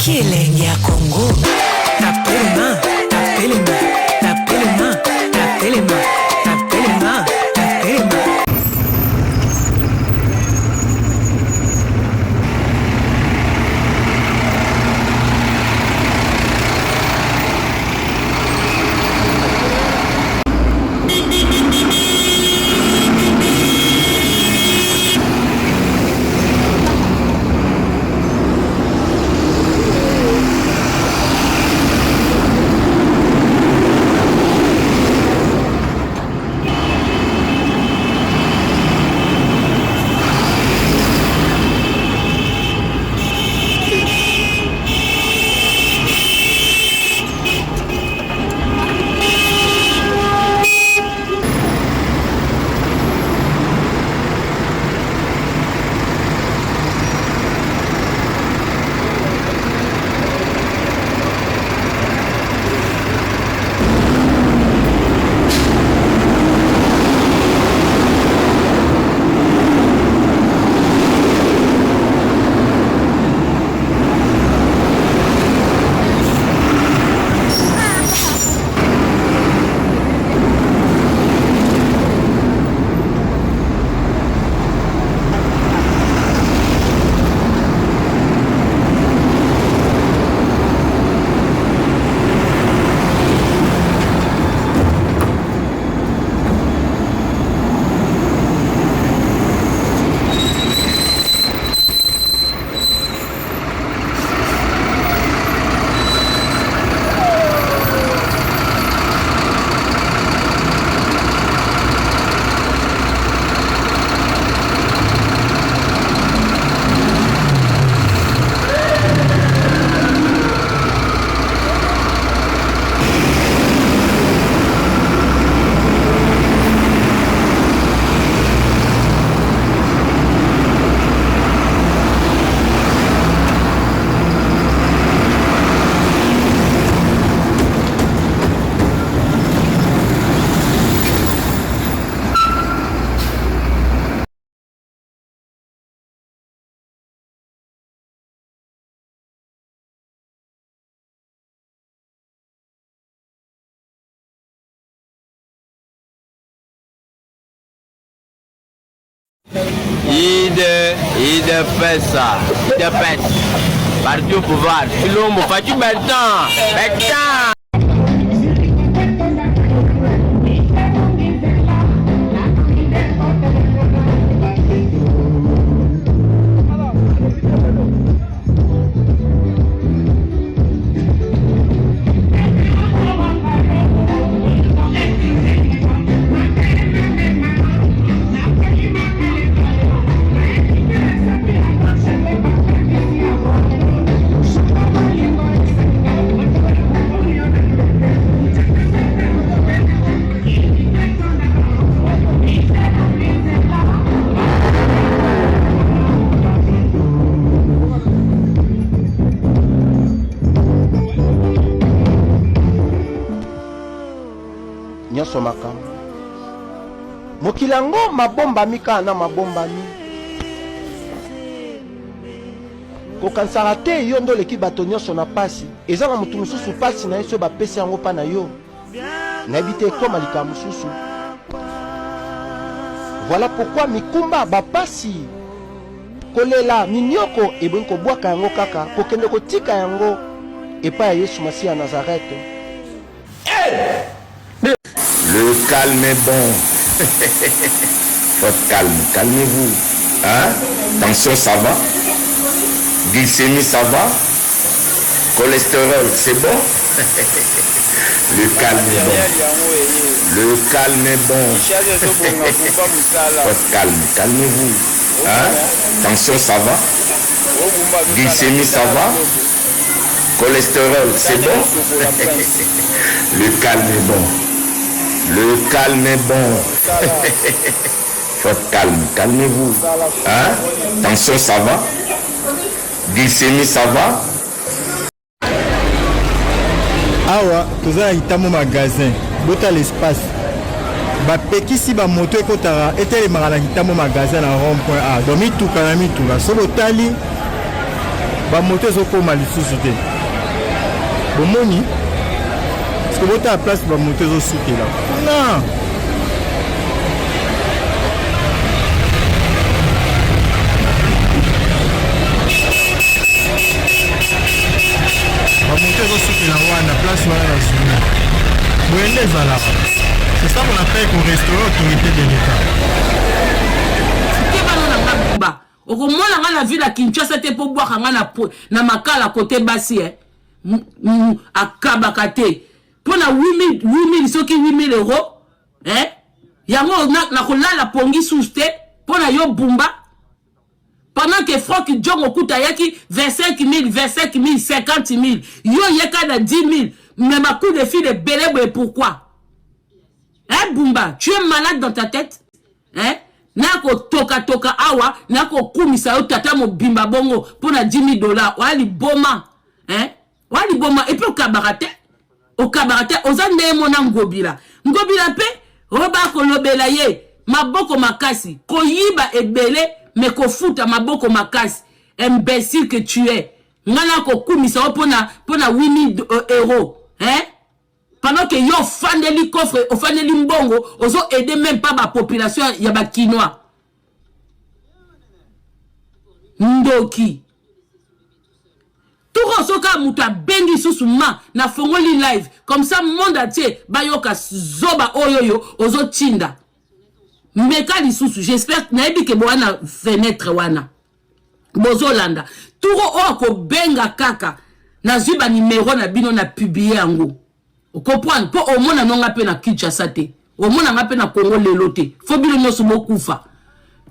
Kilenge ya Congo. Tapez les mains, tapez les mains, tapez les mains, tapez les mains, tapez les mains, tapez les mains. Il fait ça, il fait partout au pouvoir. Tout le monde fait du maintenant. Nyoso makambo mokilango mabomba mika na mabomba mi kokansaka te yo ndo leki bato nyonso na pasi eza na mutu mosusu pasi na ye so bapesi yango mpa na yo nayebi te ekoma likambo mosusu. Voilà pourquoi mikumba bapasi kolela minyoko ebongi kobwaka yango kaka kokende kotika yango epai ya Yesu Masiya ya Nazareth. Le calme est bon. Faut calme, calmez-vous. Hein? Tension, ça va. Glycémie, ça va. Cholestérol, c'est bon. Le calme est bon. Le calme est bon. Faut calme, calmez-vous. Hein? Tension, ça va. Glycémie, ça va. Cholestérol, c'est bon. Le calme est bon. Le calme est bon. Faut calme, calmez-vous. Hein? Tension, ça va. Glycémie, ça va. Awa, tout ça, il t'a mon magasin. Bota l'espace. Bapekisi ba moto ekotara etelemaka na kitamo magasin na rond-point A. Donc mituka na mituka. Solo tali bamoto ezokoma lisusu te bomoni parce que bota ya place bamoto ezosukela kuna bamoto ezosukela wana place wana na zuni boyende ezalaka. C'est ça qu'on appelle qu'on restaure l'autorité de l'État. Okomona nga na ville ya Kinshasa te po bwaka nga na makala côté basi akabaka te po na 8000 soki 8000 euros yango na kolala pongi sous te po na yo bumba pendant que Franck Djongo kuta yaki 25 000 50 000 yo yeka na 10 000 mais ma coup de fil est belé pourquoi Bumba, tu es malade dans ta tête? Nako toka awa, nako kumisa yo tata mo bimba bongo pour na $10,000. Wali boma. Wali boma. Et puis au kabarate, ozande mona ngobila. Ngobila pe, roba kolobela ye, maboko makasi. Koyiba ebele, mais ko futa maboko makasi. Imbécile que tu es. Ngana ko kumisa yo pour na 8 000 euros. Pendant que yo fandeli coffre, au fandeli mbongo, ozo aider même pas ma population ya ba quinoa. Ndoki. Tout soka muta bengi susuma na fongoli live. Comme ça monde entier bayoka zoba oyoyo ozo tinda. Meka li susu, j'espère na ebi ke boana fenêtre wana. Bozolanda. Tout ko benga kaka na zuba numéro na bino na publier yango. Vous comprenez? Pour au monde non appelé na Kinshasa te. Au monde on appelle na Congo lelo te. Faut bien nous sumo kufa.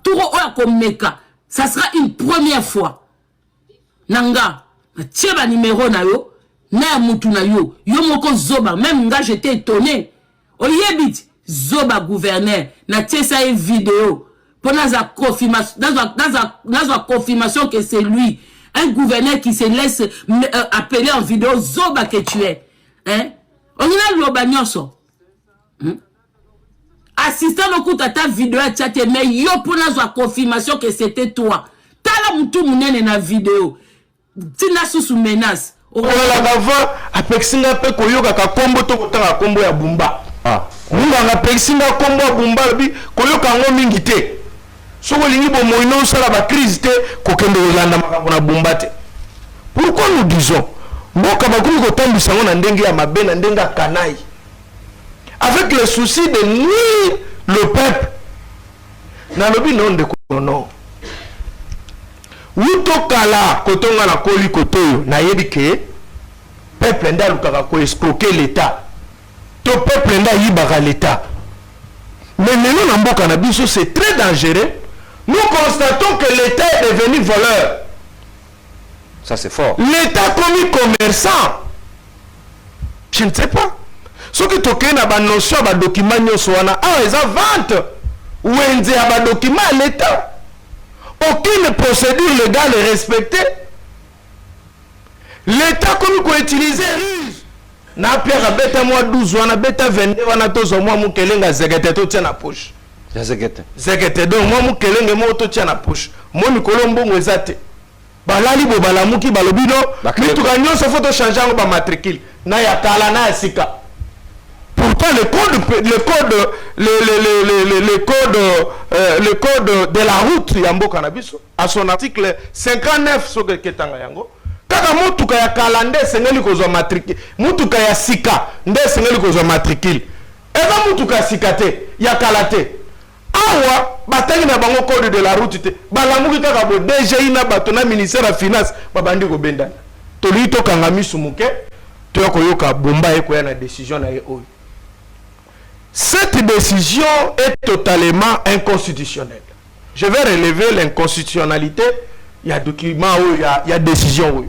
Tout au meka. Ça sera une première fois. Nanga, na tieba numéro na yo, na mutu na yo. Yo moko zoba, même nga j'étais étonné. Oyebit zoba gouverneur na tiesa une vidéo. Pour naza confirmation, naza confirmation que c'est lui, un gouverneur qui se laisse appeler en vidéo zoba que tu es. On a l'oba nyonso. Assistant au coup ta vidéo à chat mais yo pour la confirmation que c'était toi. Tala mutu munene na vidéo. Tina sous menace. On la gava apexinga pe koyoka ka kombo to kotanga kombo ya bumba. Munga nga pexinga kombo ya bumba bi koyoka ngo mingi te. Soko lingi bo moino sala ba crise te kokende olanda makambo na bumba te. Pourquoi nous disons mboka bakumi kotambisa ngo na ndenge ya mabe na ndenge ya kanai avec le souci de nuire le peuple na lobi non de kono wuto kala kotonga na koli kotoyo na yebi ke peuple nda lukaka ko escroquer l'état to peuple nda yibaka l'état mais lelo na mboka na biso c'est très dangereux. Nous constatons que l'état est devenu voleur. Ça c'est fort. L'État commis commerçant. Je ne sais pas. Ce que tu as na ba notion ba document nyoswana ah ils vente ou enze ba document à l'État. Aucune procédure légale est respectée. L'État commis ko utiliser ruse. Na pierre beta moi 12 wana beta 22 wana tozo moi mukelenga zegete to tia na poche. Zegete donc moi mukelenge mo to tia na poche. Mo mikolo mbongo ezate. Balali bo balamuki balobino mituka nyonso faut to changer ngo ba matricule na ya kala na ya sika. Pourtant le code de la route ya mboka na biso à son article 59 so ke ketanga yango kaka mutuka ya kala nde sengeli kozwa matricule mutuka ya sika nde sengeli kozwa matricule eza mutuka ya sika te ya kala te awa batangi na bango code de la route te balamuki kaka bo DGI na bato na ministère ya finance babandi ko bendana toli to kanga misu muke to yoka bomba ekoya na décision na ye oyo. Cette décision est totalement inconstitutionnelle. Je vais relever l'inconstitutionnalité. Il y a document, il y a décision.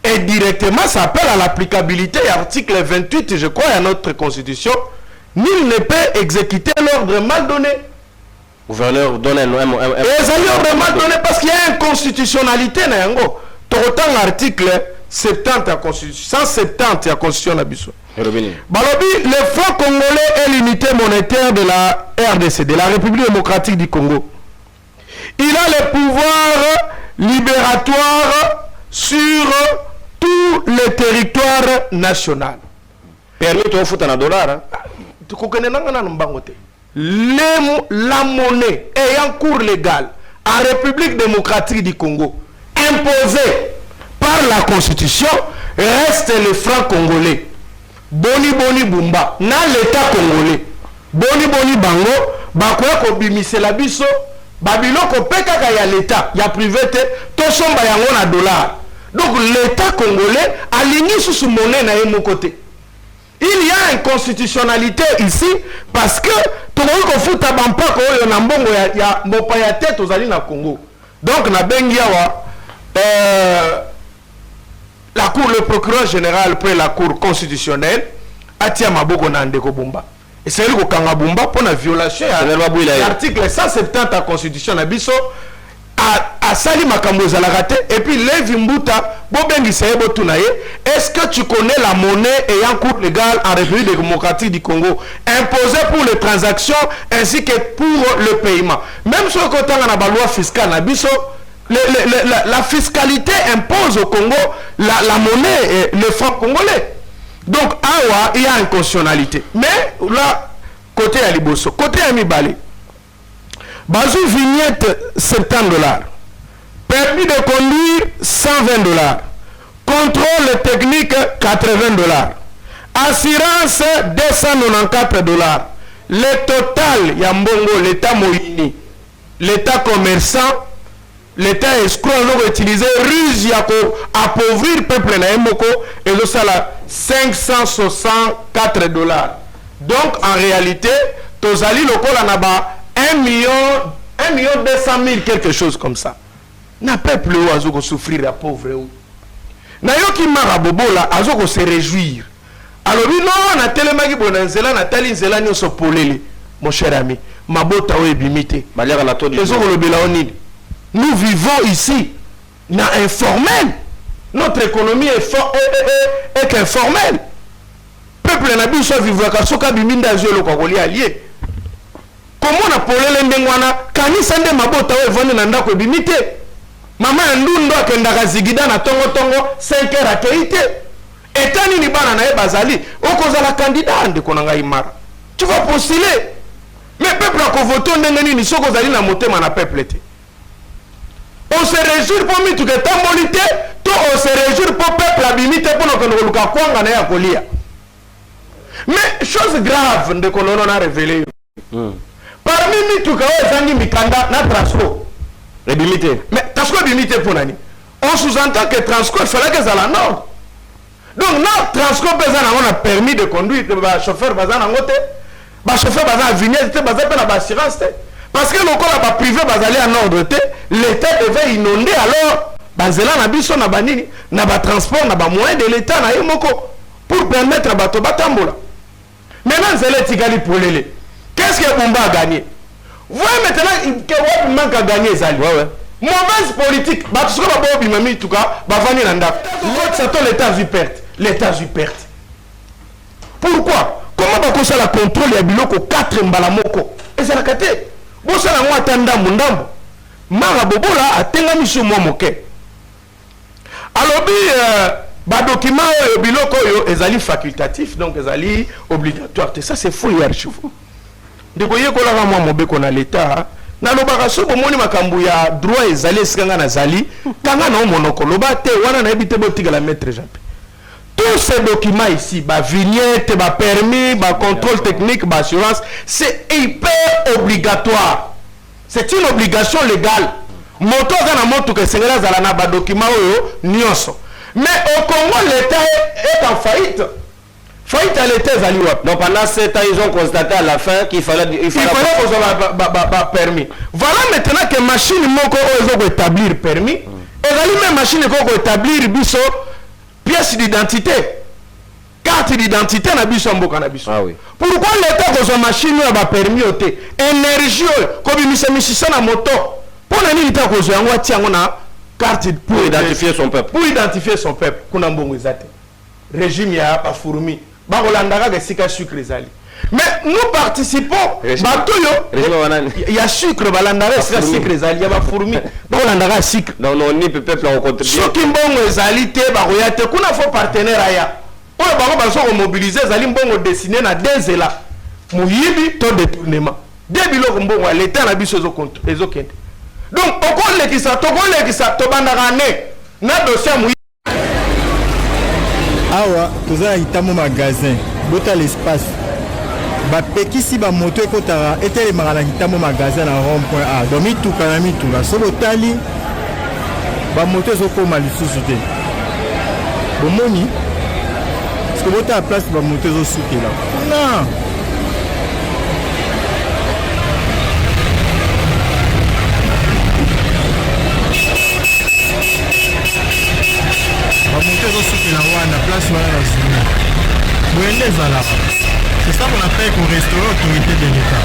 Et directement, ça appelle à l'applicabilité. Article 28, je crois, à notre constitution. Nul ne peut exécuter l'ordre mal donné. Gouverneur donne un ordre mal donné parce qu'il y a inconstitutionnalité. Autant l'article 70 à constitution, 170 à constitution d'Abisso. Balobi, le Front congolais est l'unité monétaire de la RDC, de la République démocratique du Congo. Il a le pouvoir libératoire sur tout le territoire national. Permis de foutre un dollar. La monnaie ayant cours légal en République démocratique du Congo, imposée par la Constitution, reste le franc congolais. Boni boni bumba, na l'État congolais. Boni boni bango, bakoya ko bimisela biso, babiloko peka ya l'État, ya privé te, to somba yango na dollar. Donc l'État congolais aligné sous ce monnaie na mon côté. Il y a une constitutionnalité ici parce que tout le monde fout à Bampako et Nambongo il y a Mopaya tête aux alliés na Congo. Donc na Bengiawa la cour, le procureur général près la cour constitutionnelle Atia Maboko Nandeko Bumba. Et c'est lui qui a Bumba pour la violation de l'article 170 de la constitution Nabiso à Sali Makambo Zalagate et puis Levi Mbuta Bobengi Sayebo Tunaye. Est-ce que tu connais la monnaie ayant cours légal en République démocratique du Congo imposée pour les transactions ainsi que pour le paiement? Même sur le côté de la loi fiscale Nabiso, la fiscalité impose au Congo la monnaie, le franc congolais. Donc, awa, il y a une constitutionnalité. Mais là, côté à Liboso, côté à Mibali, Bazou vignette $70, permis de conduire $120, contrôle technique $80, assurance $294. Le total, Yambongo, l'État Moïni, l'État commerçant, l'État escroc a utilisé ruse pour appauvrir le peuple naïmoko et de ça là $564. Donc en réalité, Tozali Lokola Naba 1,2 quelque chose comme ça. N'a pas plus oiseau souffrir la pauvre. Nayoki Marabobola, azo se réjouir. Alors oui, non, on a tellement de bonanzela, on a tellement de sopolele, mon cher ami. Mabota ou ebimité. Nous vivons ici, dans informel. Notre économie est informelle. Peuple n'a pas vivre à Soka Biminda Zolo Kogoli allié. Comment on a polé l'endengwana, Kanisande Mabota ou Evone Nanda ko bimité. Maman Ndundo Kendaka Zigida na Tongo Tongo 5 heures à Keïté. Et Tani Nibana na Bazali, Okoza la candidat de Konanga Imara. Tu vas postuler. Mais peuple a voté Ndengani ni Soko Zali na motema na peuple. On se réjouit pour nous que tant molité, on se réjouit pour peuple abimité pour nous que nous le mais chose grave de qu'on a révélé. Parmi nous tout cas Zangi Mikanda na Transco. Abimité. Mais Transco abimité pour nani. On sous-entend que Transco il fallait que ça la nord. Donc non Transco on a permis de conduire le chauffeur bazan en côté. Le chauffeur bazan vignette bazan pour la assurance. Parce que le corps a privé bazali en ordre, l'État devait inonder alors bazela na biso na banini na ba transport na ba moyen de l'État na yemoko pour permettre à bato batambola. Maintenant zela tigali pour l'élé. Qu'est-ce que Bumba a gagné? Voyez maintenant que Wap manque à gagner Zali. Mauvaise politique. Bah tout ce qu'on a beau en tout cas, bah vanir nanda. L'autre c'est l'État vu perte. L'État vu perte. Pourquoi? Comment va qu'on la contrôle ya biloko 4 mbalamoko? Et c'est la caté. Bon ça la moi tanda mundambo. Mara bobola atenga miso mo moke. Alors ba document biloko yo ezali facultatif donc ezali obligatoire. Ça c'est faux hier chez vous. Ndeko yeko la moi mobeko na l'état na lobaka so bomoni makambu ya droit ezali esanga na zali kanga na monoko loba te wana na ebite botika la maître Jean. Tous ces documents ici, bah vignette, bah permis, bah contrôle technique, bah assurance, c'est hyper obligatoire. C'est une obligation légale. Moto gana moto que c'est là zalana bah document nyonso. Mais au Congo l'État est en faillite. Faillite à l'État zaliwa. Donc pendant 7 ans ils ont constaté à la fin qu'il fallait bah permis. Voilà maintenant que machine moko ont établir permis. Et la même machine qu'on établir biso pièce d'identité, carte d'identité na biso mboka na biso. Ah oui. Pourquoi l'État ko machine a permis oté énergie ko bimisa misisa na moto pour nani l'État ko zo yango tiango na carte pour identifier son peuple. Pour identifier son peuple kuna mbongo ezate. Régime ya pa fourmi ba kolandaka ke sika sucre ezali. mais nous participons bato yo ya sucre balandaka esika sucre ezali ya bafourmi bakolandaka sucre donc non ni peuple en contribuer soki mbongo ezali te bakoya te kuna fo partenaire aya oyo bango bazo komobilize ezali mbongo destiné na denzela moyibi to détournement de biloko mbongo ya leta na biso ezokende donc tokolekisa tobandaka ne na dossier moyibi awa toza na hitamo magasin bota l'espace bapekisi bamoto ekotaka etelemaka na hitamo magasin na rond-point a donc mituka na mituka so botali bamoto ezokoma lisusu te bomoni parceke botala place bamoto ezosukela kuna bamoto ezosukela wana place wana na zumi boyende ezalaka c'est ça qu'on appelle qu'on restaurer l'autorité de l'État.